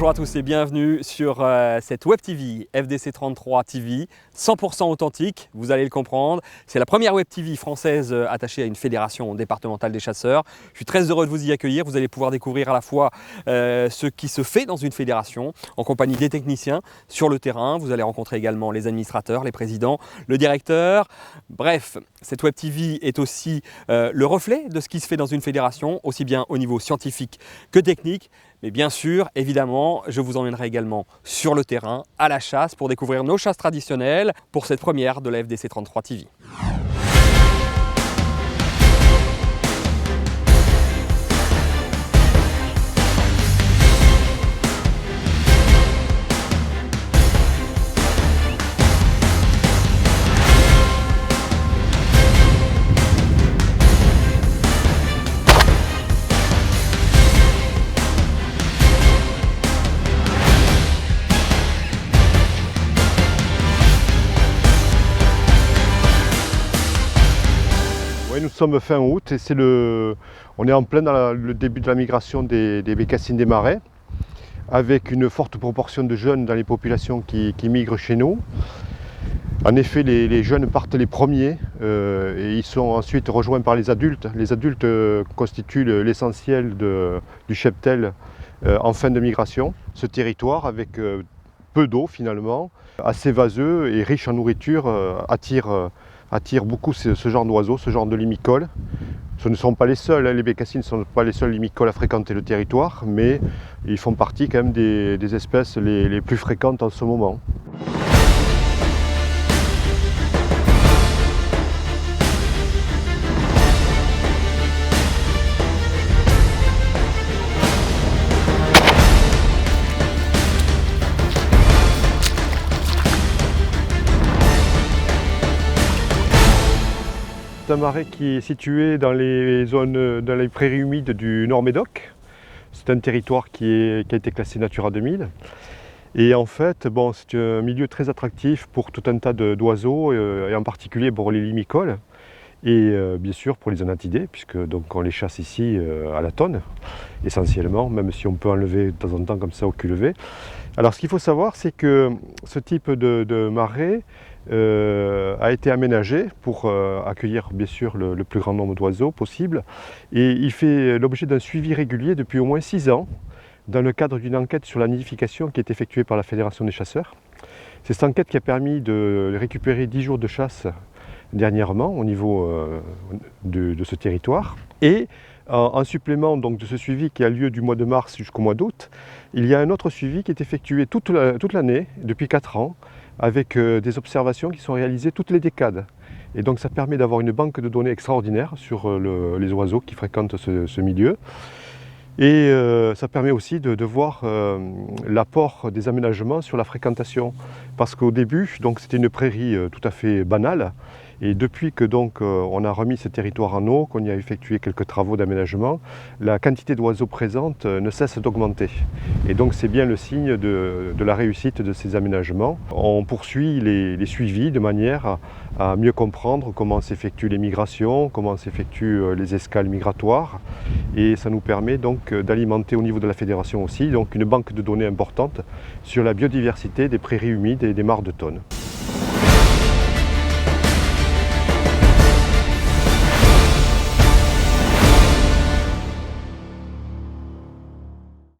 Bonjour à tous et bienvenue sur cette Web TV FDC33 TV, 100% authentique, vous allez le comprendre. C'est la première Web TV française attachée à une fédération départementale des chasseurs. Je suis très heureux de vous y accueillir. Vous allez pouvoir découvrir à la fois ce qui se fait dans une fédération en compagnie des techniciens sur le terrain. Vous allez rencontrer également les administrateurs, les présidents, le directeur. Bref, cette Web TV est aussi le reflet de ce qui se fait dans une fédération, aussi bien au niveau scientifique que technique. Mais bien sûr, évidemment, je vous emmènerai également sur le terrain, à la chasse, pour découvrir nos chasses traditionnelles pour cette première de la FDC33 TV. Oui, nous sommes fin août et on est en plein dans le début de la migration des bécassines des marais, avec une forte proportion de jeunes dans les populations qui migrent chez nous. En effet, les jeunes partent les premiers et ils sont ensuite rejoints par les adultes. Les adultes constituent l'essentiel du cheptel en fin de migration. Ce territoire, avec peu d'eau finalement, assez vaseux et riche en nourriture, attire beaucoup ce genre d'oiseaux, ce genre de limicoles. Ce ne sont pas les seuls, les bécassines ne sont pas les seuls limicoles à fréquenter le territoire, mais ils font partie quand même des espèces les plus fréquentes en ce moment. C'est un marais qui est situé dans les prairies humides du Nord-Médoc. C'est un territoire qui a été classé Natura 2000. Et en fait, c'est un milieu très attractif pour tout un tas d'oiseaux, et en particulier pour les limicoles. Et bien sûr pour les anatidés, puisque donc on les chasse ici à la tonne, essentiellement, même si on peut enlever de temps en temps comme ça au cul levé. Alors ce qu'il faut savoir, c'est que ce type de marais a été aménagé pour accueillir bien sûr le plus grand nombre d'oiseaux possible, et il fait l'objet d'un suivi régulier depuis au moins 6 ans dans le cadre d'une enquête sur la nidification qui est effectuée par la Fédération des chasseurs. C'est cette enquête qui a permis de récupérer 10 jours de chasse dernièrement au niveau de ce territoire. Et en supplément donc de ce suivi qui a lieu du mois de mars jusqu'au mois d'août, il y a un autre suivi qui est effectué toute l'année, depuis 4 ans, avec des observations qui sont réalisées toutes les décades. Et donc ça permet d'avoir une banque de données extraordinaire sur les oiseaux qui fréquentent ce milieu. Et ça permet aussi de voir l'apport des aménagements sur la fréquentation. Parce qu'au début, c'était une prairie tout à fait banale. Et depuis que on a remis ce territoire en eau, qu'on y a effectué quelques travaux d'aménagement, la quantité d'oiseaux présentes ne cesse d'augmenter. Et donc c'est bien le signe de la réussite de ces aménagements. On poursuit les suivis de manière à mieux comprendre comment s'effectuent les migrations, comment s'effectuent les escales migratoires. Et ça nous permet donc d'alimenter au niveau de la fédération aussi une banque de données importante sur la biodiversité des prairies humides et des mares de tonnes.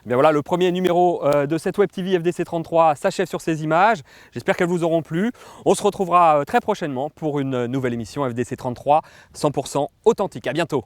Bien voilà, le premier numéro de cette Web TV FDC33 s'achève sur ces images. J'espère qu'elles vous auront plu. On se retrouvera très prochainement pour une nouvelle émission FDC33 100% authentique. À bientôt.